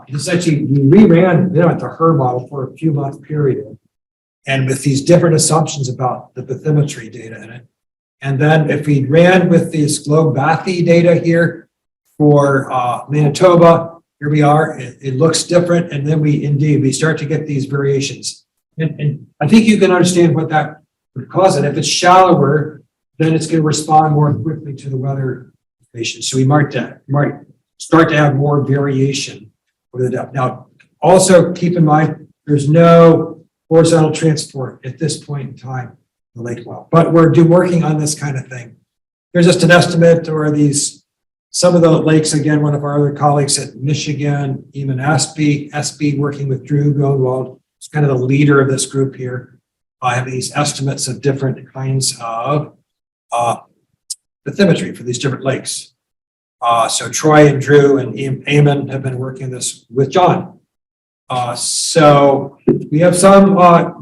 this actually, we ran at the HRRR model for a few month period, and with these different assumptions about the bathymetry data in it. And then if we ran with this globe bathy data here for Manitoba, here we are, it looks different. And then we start to get these variations. And I think you can understand what that would cause it. If it's shallower, then it's going to respond more quickly to the weather information. So we might start to have more variation over the depth. Now, also keep in mind, there's no horizontal transport at this point in time. The lake well, but we're working on this kind of thing. There's just an estimate, or some of the lakes, again, one of our other colleagues at Michigan, even SB working with Drew Goldwald, is kind of the leader of this group here. I have these estimates of different kinds of bathymetry for these different lakes. So Troy and Drew and Eamon have been working this with John. So we have some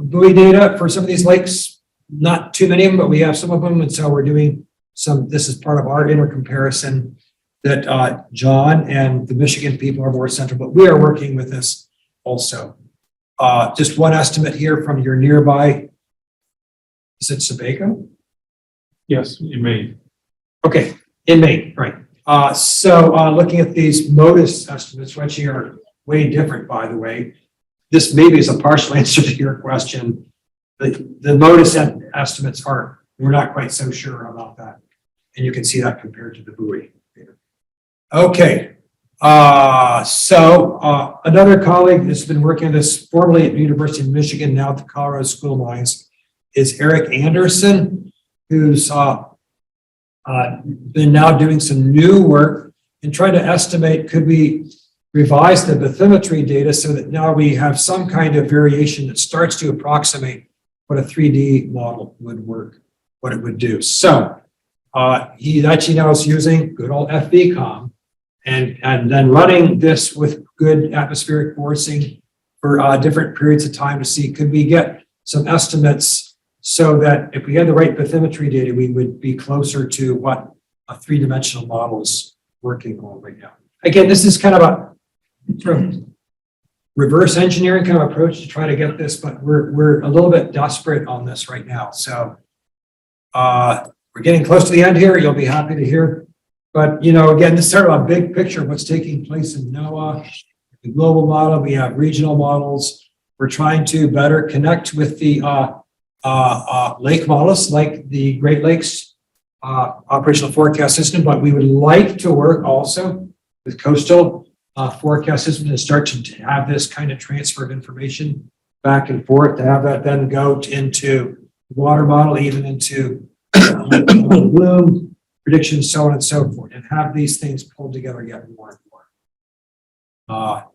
buoy data for some of these lakes. Not too many of them, but we have some of them. And so we're doing this is part of our inner comparison that John and the Michigan people are more central, but we are working with this also. Just one estimate here from your nearby, is it Sebago? Yes, in Maine. Okay, in Maine, right. So looking at these MODIS estimates, which are way different, by the way, this maybe is a partial answer to your question. The MODIS estimates we're not quite so sure about that. And you can see that compared to the buoy. Okay. So another colleague that's been working on this formerly at the University of Michigan, now at the Colorado School of Mines, is Eric Anderson, who's been now doing some new work and trying to estimate, could we revise the bathymetry data so that now we have some kind of variation that starts to approximate what a 3D model would work, what it would do. So he actually now is using good old FVCOM and then running this with good atmospheric forcing for different periods of time to see, could we get some estimates so that if we had the right bathymetry data, we would be closer to what a three-dimensional model is working on right now. Again, this is kind of reverse engineering kind of approach to try to get this, but we're a little bit desperate on this right now. So we're getting close to the end here. You'll be happy to hear. But, you know, again, this is sort of a big picture of what's taking place in NOAA, the global model. We have regional models. We're trying to better connect with the lake models like the Great Lakes operational forecast system, but we would like to work also with coastal forecast system to start to have this kind of transfer of information back and forth, to have that then go into water model, even into bloom predictions, so on and so forth, and have these things pulled together yet more and more.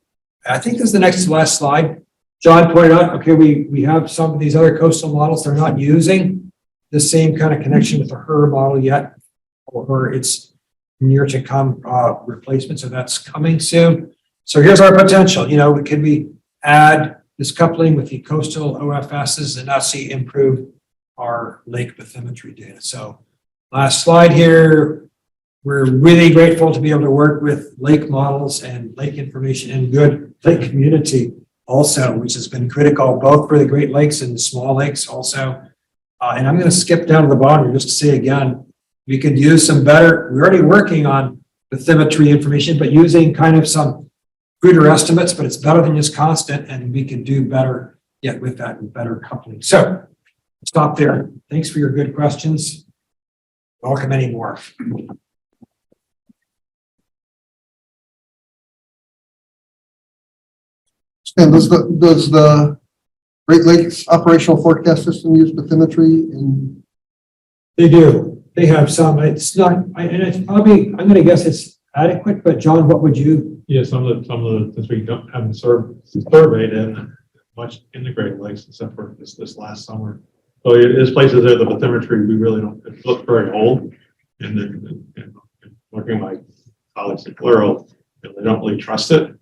I think this is the next to last slide. John pointed out, okay, we have some of these other coastal models. They're not using the same kind of connection with the HRRR model yet, or its near to come replacement. So that's coming soon. So here's our potential. You know, can we add this coupling with the coastal OFSs and now see improve our lake bathymetry data? So last slide here. We're really grateful to be able to work with lake models and lake information and good lake community also, which has been critical both for the Great Lakes and the small lakes also. And I'm going to skip down to the bottom just to say again, we could use some better, we're already working on bathymetry information, but using kind of some gooder estimates, but it's better than just constant, and we can do better yet with that and better coupling. So stop there. Thanks for your good questions. Welcome any more. And does the Great Lakes Operational Forecast System use bathymetry in? They do. They have some. It's not, and it's probably, I'm going to guess it's adequate, but John, what would you? Yeah, some of the, since we haven't surveyed in much in the Great Lakes except for this last summer. So there's places there, the bathymetry, we really don't, it looks very old. And then working with my colleagues at Plural, they don't really trust it.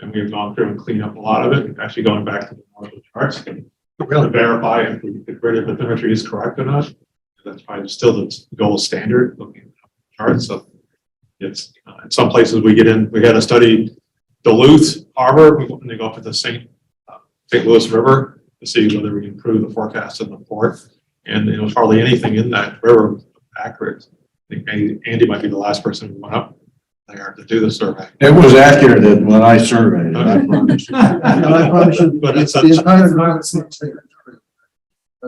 And we've gone through and cleaned up a lot of it, actually going back to the model charts to really verify if the graded bathymetry is correct or not. That's probably still the gold standard looking at the charts. So it's in some places we get in, we had to study Duluth Harbor, and they go up to the St. Louis River to see whether we improve the forecast in the port. And there was hardly anything in that river accurate. I think Andy might be the last person who went up there to do the survey. It was accurate when I surveyed it, I promise. But it's the entire.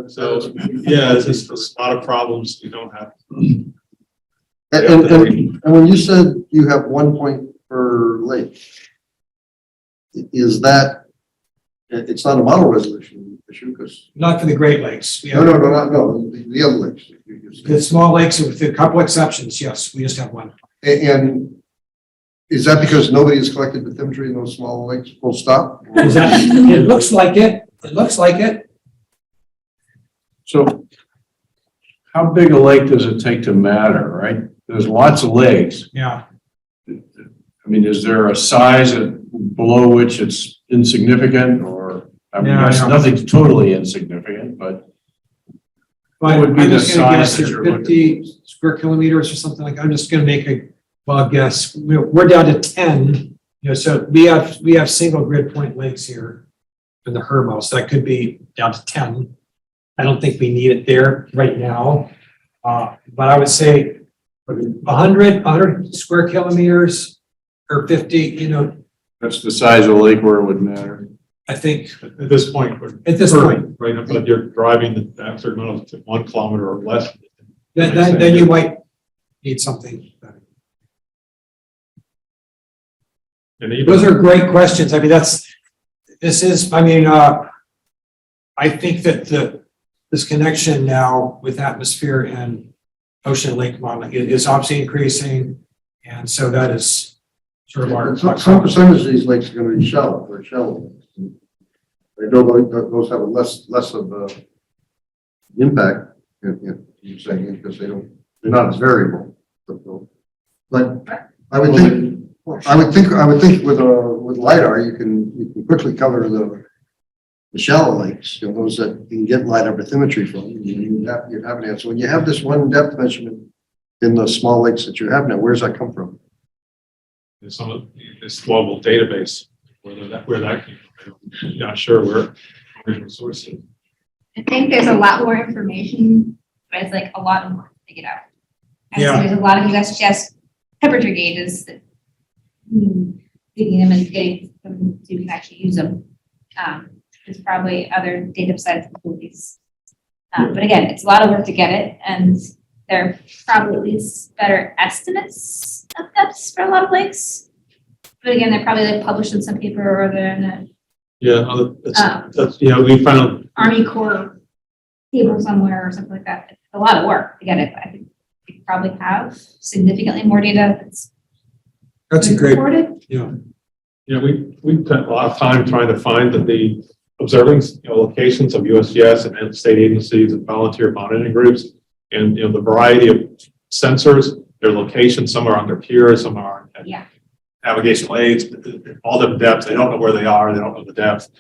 so yeah, it's just a lot of problems you don't have. And when you said you have 1 point per lake, is that, it's not a model resolution issue because. Not for the Great Lakes. No, the other lakes. The small lakes, with a couple exceptions, yes, we just have one. And is that because nobody has collected bathymetry in those small lakes? Full stop? Is that, it looks like it. It looks like it. So how big a lake does it take to matter, right? There's lots of lakes. Yeah. I mean, is there a size below which it's insignificant, or, I mean, Yeah, I know. nothing's totally insignificant, but But would be I'm the just gonna guess size that here, you're 50 square kilometers or something like that. I'm just gonna make a wild guess. We're down to 10, you know, so we have single grid point lakes here in the HRRR model, so that could be down to 10. I don't think we need it there right now. But I would say 100 square kilometers or 50, you know, that's the size of a lake where it would matter. I think At this point, right now, but you're driving the certain amount of 1 kilometer or less. then you might need something better. And even, Those are great questions. I mean, I think that this connection now with atmosphere and ocean and lake modeling is obviously increasing. And so that is sort of our. Some percentage of these lakes are going to be shallow, very shallow. I know those have a less of a impact, if you're saying, because they're not as variable. But I would think with LiDAR you can quickly cover the shallow lakes, you know, those that you can get LiDAR bathymetry from. You have an answer. When you have this one depth measurement in the small lakes that you have now, where does that come from? some of this global database, where that I'm not sure where the original source is. I think there's a lot more information, but it's like a lot of work to get out. And so Yeah. there's a lot of USGS temperature gauges that digging them and getting them so you can actually use them. There's probably other data besides the movies. But again, it's a lot of work to get it, and there are probably at least better estimates of depths for a lot of lakes. But again, they're probably like published in some paper or they're in a Yeah, that's, yeah, we found, Army Corps table somewhere or something like that. It's a lot of work to get it, but I think we probably have significantly more data that's a great, reported. yeah, we spent a lot of time trying to find the observing, locations of USGS and state agencies and volunteer monitoring groups. And, the variety of sensors, their locations, some are on their piers, some are at Yeah. navigational aids, all different depths. They don't know where they are. They don't know the depth.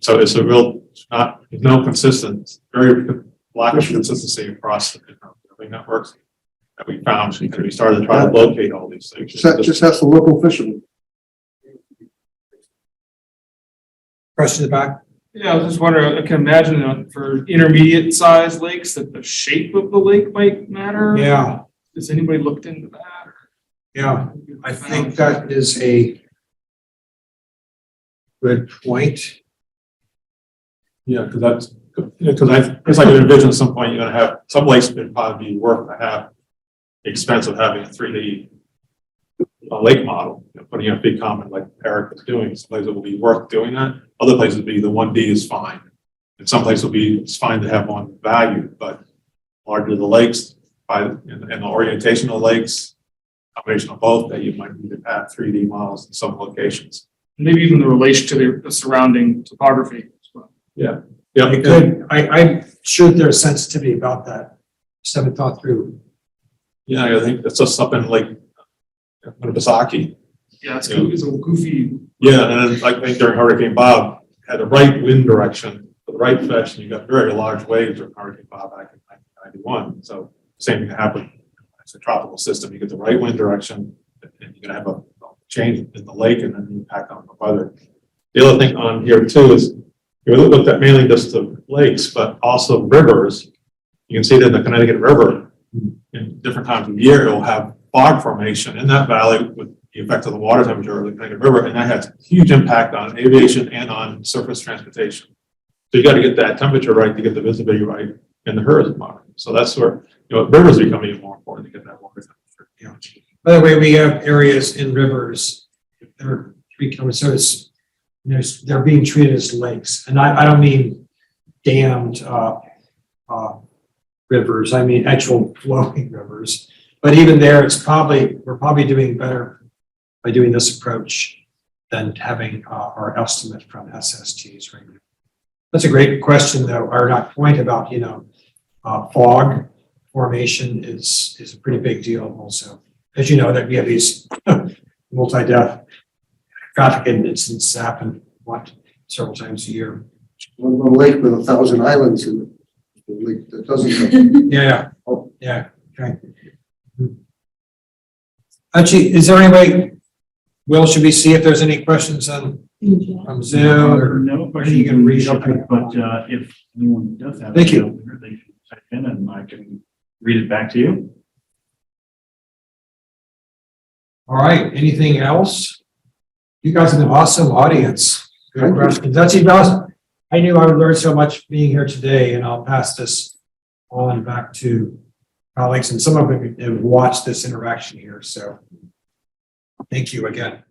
So it's a real, there's no consistent, very lack of consistency across the different observing networks that we found because we started to try to locate all these things. Just ask the local fishermen. question in the back. Yeah, I was just wondering, I can imagine for intermediate sized lakes that the shape of the lake might matter. Yeah, Has anybody looked into that? yeah, I think that is a good point. Yeah, because I can envision at some point you're gonna have, some lakes would probably be worth to have the expense of having a 3D lake model, putting in a big comment like Eric was doing. Some places it will be worth doing that. Other places would be the 1D is fine. And some places will be, it's fine to have one value, but larger the lakes and the orientation of the lakes, combination of both, that you might need to have 3D models in some locations. Maybe even the relation to the surrounding topography as well. Yeah. It could, I'm sure there's sensitivity about that. Just haven't thought through. Yeah, I think it's just something like Pisaki. Yeah, it's a goofy. Yeah, and then like I think during Hurricane Bob, had the right wind direction, the right fetch, and you got very large waves during Hurricane Bob back in 1991. So same thing happened. It's a tropical system. You get the right wind direction, and you're gonna have a change in the lake and then the impact on the weather. The other thing on here too is we looked at mainly just the lakes, but also rivers. You can see that in the Connecticut River, in different times of year, it will have fog formation in that valley with the effect of the water temperature of the Connecticut River, and that has huge impact on aviation and on surface transportation. So you got to get that temperature right to get the visibility right in the HRRR model. So that's where, rivers are becoming even more important to get that water temperature. Yeah. By the way, we have areas in rivers that are 3 kilometers, so it's, they're being treated as lakes. And I don't mean dammed rivers, I mean actual flowing rivers. But even there, we're probably doing better by doing this approach than having our estimate from SSTs right now. That's a great question, though, or not point about, fog formation is a pretty big deal also. As you know, that we have these multi-depth traffic incidents happen several times a year. One lake with 1,000 islands in it. A lake that doesn't. Yeah, yeah, okay. Actually, is there any way, Will, should we see if there's any questions on from Zoom? Or No are you gonna read? Okay. But if anyone does have. Thank you. They can type in and I can read it back to you. All right, anything else? You guys have an awesome audience. Good questions. That's even awesome. I knew I would learn so much being here today, and I'll pass this on back to colleagues, and some of them have watched this interaction here, so thank you again.